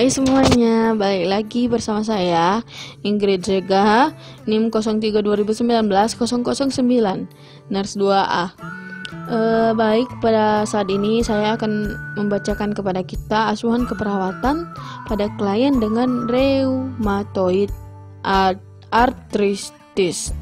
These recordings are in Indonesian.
Hai semuanya, balik lagi bersama saya Ingrid Rega, NIM 03 2019 009 Nurse 2A. Baik, pada saat ini saya akan membacakan kepada kita asuhan keperawatan pada klien dengan rheumatoid arthritis.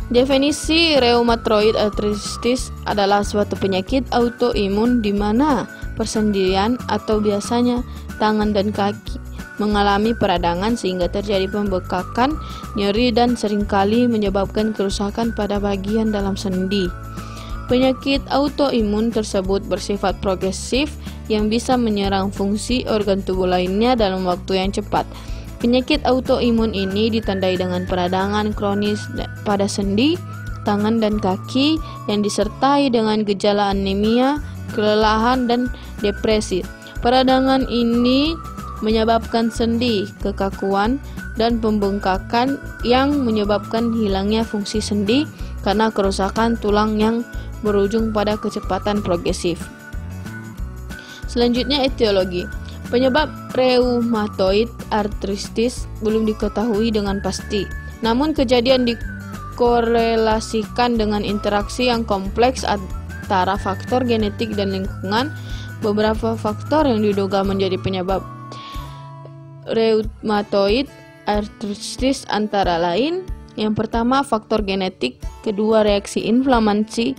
Definisi rheumatoid arthritis adalah suatu penyakit autoimun di mana persendian atau biasanya tangan dan kaki mengalami peradangan sehingga terjadi pembekakan, nyeri, dan seringkali menyebabkan kerusakan pada bagian dalam sendi. Penyakit autoimun tersebut bersifat progresif yang bisa menyerang fungsi organ tubuh lainnya dalam waktu yang cepat. Penyakit autoimun ini ditandai dengan peradangan kronis pada sendi, tangan, dan kaki yang disertai dengan gejala anemia, kelelahan, dan depresi. Peradangan ini menyebabkan sendi, kekakuan, dan pembengkakan yang menyebabkan hilangnya fungsi sendi karena kerusakan tulang yang berujung pada kecepatan progresif. Selanjutnya, etiologi. Penyebab rheumatoid arthritis belum diketahui dengan pasti. Namun kejadian dikorelasikan dengan interaksi yang kompleks antara faktor genetik dan lingkungan. Beberapa faktor yang diduga menjadi penyebab rheumatoid arthritis antara lain: yang pertama, faktor genetik; kedua, reaksi inflamasi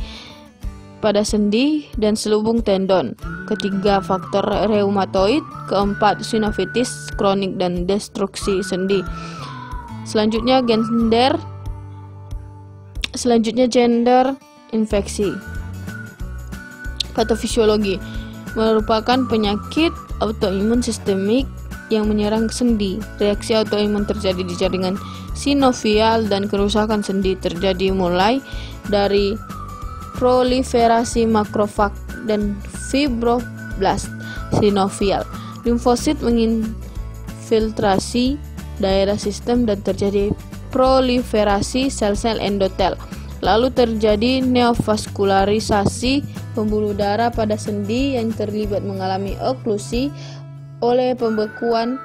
pada sendi dan selubung tendon; ketiga, faktor reumatoid; keempat, sinusitis kronik dan destruksi sendi. Selanjutnya gender infeksi. Patofisiologi merupakan penyakit autoimun sistemik yang menyerang sendi. Reaksi autoimun terjadi di jaringan sinovial dan kerusakan sendi terjadi mulai dari proliferasi makrofag dan fibroblast sinovial. Limfosit menginfiltrasi daerah sistem dan terjadi proliferasi sel-sel endotel. Lalu terjadi neovaskularisasi pembuluh darah pada sendi yang terlibat mengalami oklusi oleh pembekuan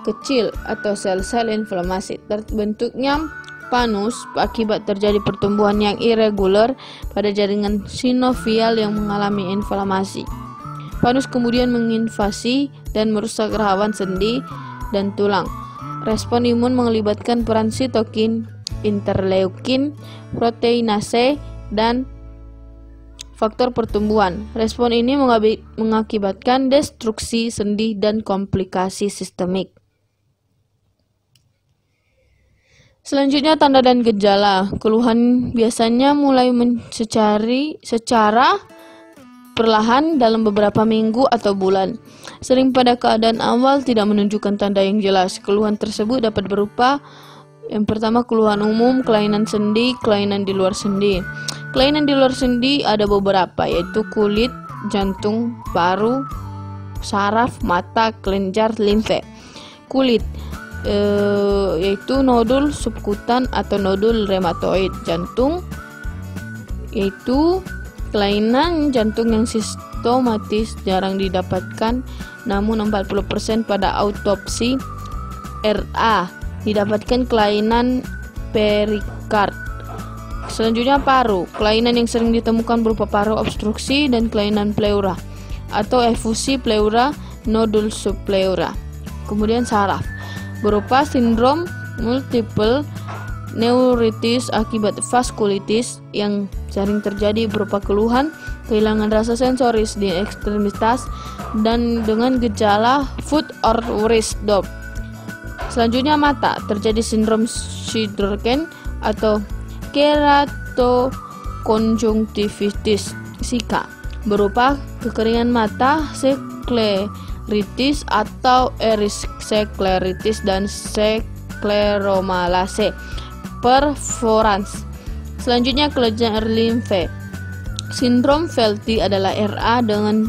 kecil atau sel-sel inflamasi. Terbentuknya panus akibat terjadi pertumbuhan yang irregular pada jaringan sinovial yang mengalami inflamasi. Panus kemudian menginvasi dan merusak rawan sendi dan tulang. Respon imun melibatkan peran sitokin, interleukin, proteinase, dan faktor pertumbuhan. Respon ini mengakibatkan destruksi sendi dan komplikasi sistemik. Selanjutnya, tanda dan gejala. Keluhan biasanya mulai secara perlahan dalam beberapa minggu atau bulan. Sering pada keadaan awal tidak menunjukkan tanda yang jelas. Keluhan tersebut dapat berupa: yang pertama, keluhan umum, kelainan sendi, kelainan di luar sendi. Kelainan di luar sendi ada beberapa, yaitu kulit, jantung, paru, saraf, mata, kelenjar, limfe. Kulit yaitu nodul subkutan atau nodul rheumatoid. Jantung yaitu kelainan jantung yang sistematis, jarang didapatkan, namun 40% pada autopsi RA didapatkan kelainan perikard. Selanjutnya, paru. Kelainan yang sering ditemukan berupa paru obstruksi dan kelainan pleura atau efusi pleura, nodul subpleura. Kemudian saraf, berupa sindrom multiple neuritis akibat vaskulitis yang sering terjadi berupa keluhan, kehilangan rasa sensoris di ekstremitas, dan dengan gejala foot or wrist drop. Selanjutnya, mata. Terjadi sindrom Sjögren atau keratokonjungtivitis (SIKA) berupa kekeringan mata, skleritis atau eriskleritis, dan skleromalase perforans. Selanjutnya, kelenjar limfe. Sindrom Felty adalah RA dengan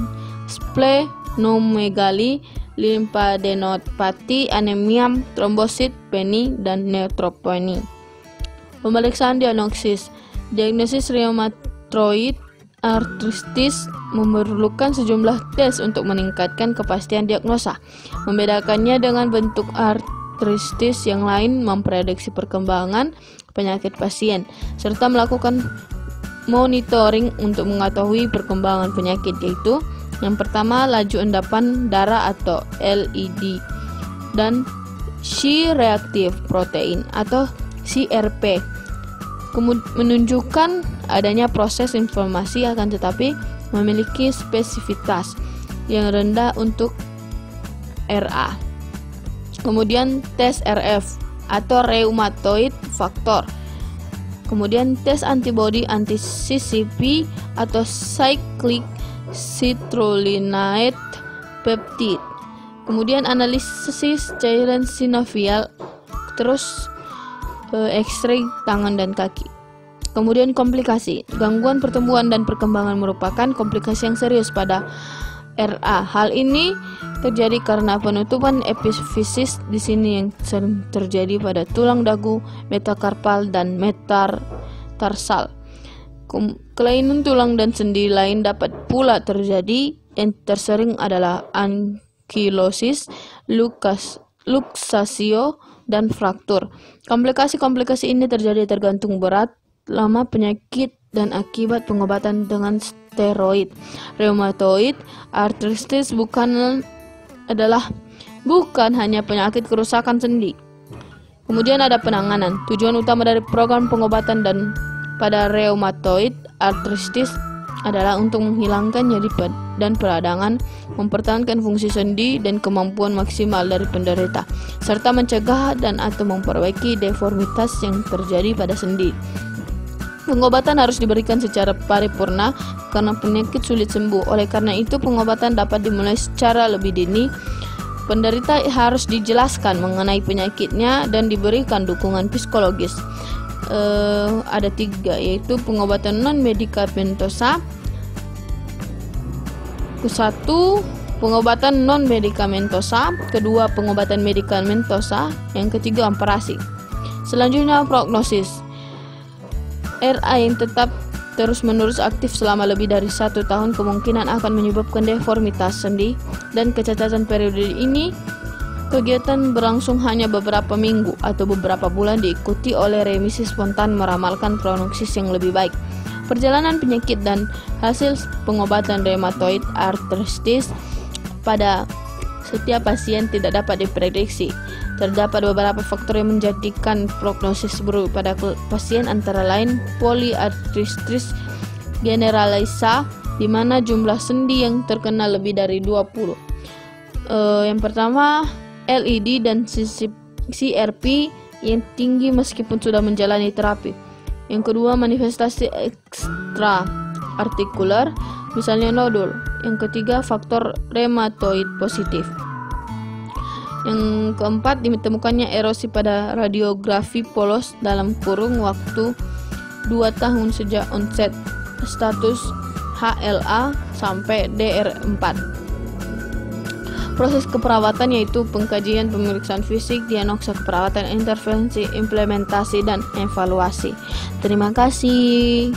splenomegali, limfadenopati, anemia, trombosit, peni, dan neutropeni. Pemeriksaan diagnosis. Diagnosis rheumatoid artritis memerlukan sejumlah tes untuk meningkatkan kepastian diagnosa. Membedakannya dengan bentuk artritis yang lain, memprediksi perkembangan penyakit pasien, serta melakukan monitoring untuk mengetahui perkembangan penyakit, yaitu yang pertama laju endapan darah atau LED dan C-reactive protein atau CRP, menunjukkan adanya proses inflamasi akan tetapi memiliki spesifitas yang rendah untuk RA. Kemudian tes RF atau rheumatoid factor. Kemudian tes antibodi anti CCP atau cyclic citrullinate peptide. Kemudian analisis cairan sinovial, terus X-ray tangan dan kaki. Kemudian komplikasi, gangguan pertumbuhan dan perkembangan merupakan komplikasi yang serius pada RA. Hal ini terjadi karena penutupan epifisis di sini yang sering terjadi pada tulang dagu, metakarpal dan metatarsal. Kelainan tulang dan sendi lain dapat pula terjadi. Yang tersering adalah ankylosis, luxatio, dan fraktur. Komplikasi-komplikasi ini terjadi tergantung berat, lama penyakit, dan akibat pengobatan dengan steroid. Rheumatoid arthritis bukan hanya penyakit kerusakan sendi. Kemudian ada penanganan. Tujuan utama dari program pengobatan dan pada rheumatoid arthritis adalah untuk menghilangkan nyeri dan peradangan, mempertahankan fungsi sendi dan kemampuan maksimal dari penderita, serta mencegah dan atau memperbaiki deformitas yang terjadi pada sendi. Pengobatan harus diberikan secara paripurna karena penyakit sulit sembuh. Oleh karena itu, pengobatan dapat dimulai secara lebih dini. Penderita harus dijelaskan mengenai penyakitnya dan diberikan dukungan psikologis. Ada 3, yaitu pengobatan non-medikamentosa. 1. Pengobatan non-medikamentosa. 2. Pengobatan medikamentosa. Yang ketiga, operasi. Selanjutnya, prognosis. RA yang tetap terus-menerus aktif selama lebih dari 1 tahun kemungkinan akan menyebabkan deformitas sendi dan kecacatan. Periode ini kegiatan berlangsung hanya beberapa minggu atau beberapa bulan, diikuti oleh remisi spontan, meramalkan prognosis yang lebih baik. Perjalanan penyakit dan hasil pengobatan rheumatoid arthritis pada setiap pasien tidak dapat diprediksi. Terdapat beberapa faktor yang menjadikan prognosis buruk pada pasien, antara lain polyarthritis generalisa, di mana jumlah sendi yang terkena lebih dari 20. Yang pertama, LED dan CRP yang tinggi meskipun sudah menjalani terapi. Yang kedua, manifestasi ekstra artikular, misalnya nodul. Yang ketiga, faktor rheumatoid positif. Yang keempat, ditemukannya erosi pada radiografi polos dalam kurung waktu 2 tahun sejak onset status HLA sampai DR4. Proses keperawatan yaitu pengkajian, pemeriksaan fisik, diagnosa keperawatan, intervensi, implementasi, dan evaluasi. Terima kasih.